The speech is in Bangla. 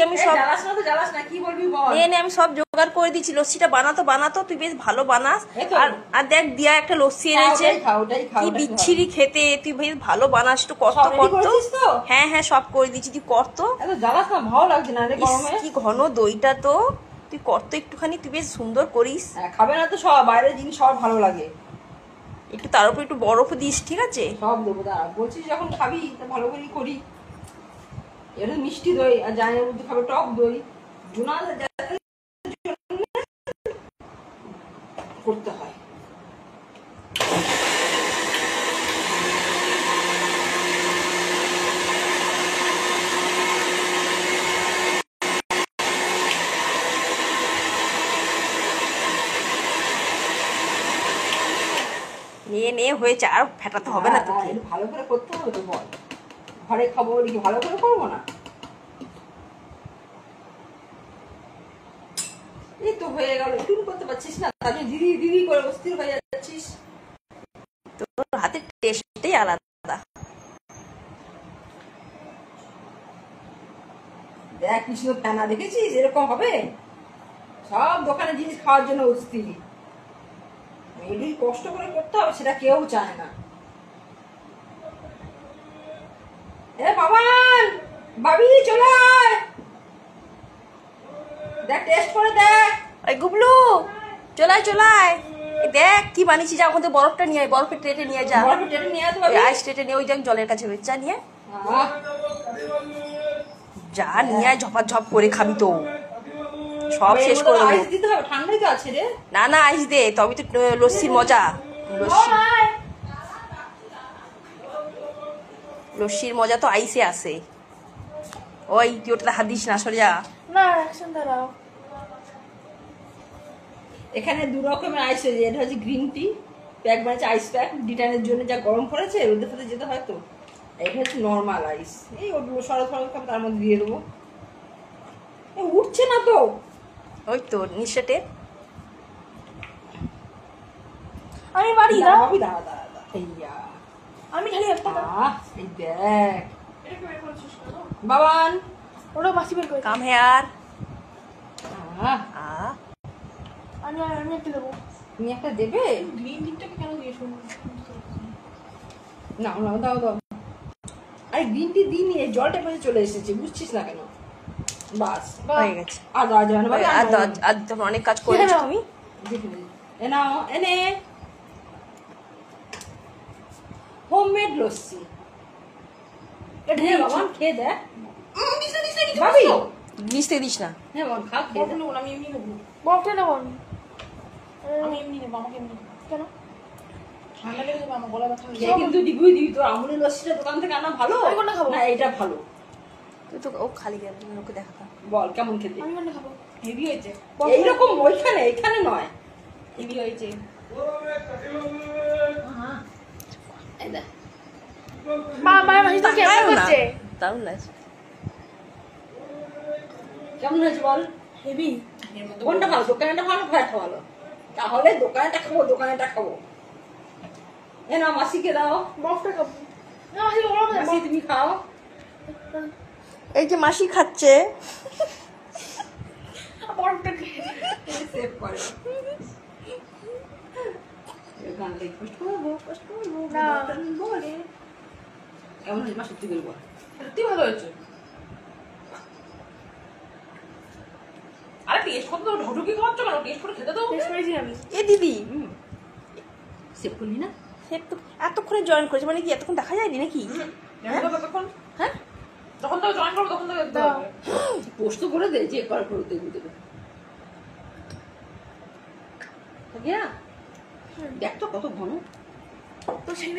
আমি সব আমি সব জোগাড় করে দিচ্ছি। লস্যিটা বানাতো তুই বেশ ভালো বানাস। আর দেখ দিয়া একটা লস্যি এনেছে, কি বিচ্ছিরি খেতে। তুই বেশ ভালো বানাস, একটু কষ্ট করতো। হ্যাঁ হ্যাঁ সব করে দিচ্ছি, তুই করতো। ভালো লাগছে না কি ঘন দইটা তো, তুই করতো একটুখানি, তুই বেশ সুন্দর করিস। খাবে না তো সব, বাইরের জিনিস সব ভালো লাগে। একটু তার উপর একটু বরফ দিস, ঠিক আছে? সব দেবো, দাঁড়া বলছিস যখন খাবি ভালো করে করি। এটা মিষ্টি দই, আর জানের মধ্যে খাবে টক দই। করতে হয়। নে হয়েছে, আর ফেটাতে হবে না তোকে। ভালো করে করতে হবে তো, বল ঘরে খাবো বলি কি ভালো করে করবো না? এই তো হয়ে গেল, একটু করতে পারছিস না, তাহলে দিদি দিদি করে অস্থির হয়ে যাচ্ছিস। তোর হাতের টেস্টটাই আলাদা। দেখ কি সুন্দর ফেনা, দেখেছিস? এরকম হবে সব দোকানে জিনিস খাওয়ার জন্য অস্থির। এটাই কষ্ট করে করতে হবে, সেটা কেউ চায় না। এ বাবান, ভাবি চলে আয়, দেখ টেস্ট করে দেখ। ওই গুবলু চলায় দেখ কি বানিয়েছি। যা ওখান থেকে বরফটা নিয়ে আয়, বরফের ট্রেটে নিয়ে যা। বরফের ট্রেটে নিয়ে আয়, আইস ট্রেটে নিয়ে, ওই দেখ জলের কাছে রয়েছে, নিয়ে যা নিয়ে আয়। ঝপ করে খাবি তো, সব শেষ করে দেবো। দিতে হবে, ঠান্ডাই তো আছে রে। না আইস দে, তবে তো লস্যির মজা। লস্যির মজা তো আইসে আসে। ওই তুই ওটাতে হাত দিস না, সরে যা। না অ্যাকশন দাঁড়াও। এখানে দু রকমের আইস হয়েছে, এটা হচ্ছে গ্রিন টি প্যাক বানাচ্ছে, আইস প্যাক ডিটানের জন্য, যা গরম পড়েছে রোদের সাথে যেতে হয় তো। এটা হচ্ছে নর্মাল আইস, এই ওগুলো সরল খাবে, তার মধ্যে দিয়ে দেবো। উঠছে না তো, ওই তো নিঃশেটে। আমি বাড়ি দাও, দাঁড়া আমি খালি একটা এই দেখ বাবান, ওটা মাসি বের করে কাম হেয়ার। আমি একটা দেবো। তুমি একটা দেবে? গ্রিন টিটাকে কেন দিয়েছো? না দাও আরে গ্রিন টি দিই নিয়ে জলটা পেয়ে চলে এসেছে, বুঝছিস না কেন? বাস হয়ে গেছে। আর দেওয়া যাবে না, আর তোমার অনেক কাজ করেছো তুমি। নাও এনে হোমমেড লস্যি। এটা বাবা খেয়ে দেখ। ভাবি মিশতে দিস না। হ্যাঁ বাবা খা, খেয়ে দেখ। আমি এমনি নেবো, বকটা নেবো আমি এমনি নেবো। আমাকে এমনি কেন ঠান্ডা লেগে যাবে, আমার গলা ব্যথা হয়ে যাবে। কিন্তু দিবি তোর আমুলের লস্যিটা দোকান থেকে আনা ভালো না এটা ভালো? তুই তো ও খালি গেল, ওকে দেখা। বল কেমন খেতে? আমি মনে খাবো। হেভি হয়েছে এইরকম, ওইখানে এখানে নয়, হেভি হয়েছে। দারুণ লাগছে। কেমন হয়েছে বল? হেভি। কোনটা ভালো, দোকানেটা ভালো ঘরেটা ভালো? তাহলে দোকানেটা খাবো। এ না মাসিকে দাও, বরফটা খাবো। মাসি তুমি খাও। এই যে মাসি খাচ্ছে, বরফটা সেভ করে। কেমন হয়েছে মা? সত্যি বলবো, সত্যি ভালো হয়েছে। আরে টেস্ট করতে দাও, ঢুকি খাওয়াচ্ছ কেন? টেস্ট করে খেতে দাও। টেস্ট করেছি আমি। এ দিদি সেভ করলি না? সেভ তো এতক্ষণে জয়েন করেছে, মানে কি এতক্ষণ দেখা যায়নি নাকি? হ্যাঁ যখন তো জয়েন করবো তখন তো পোস্ট করে দে, যে একবার করে দেবে। দেখ তো কত ঘন তো সেই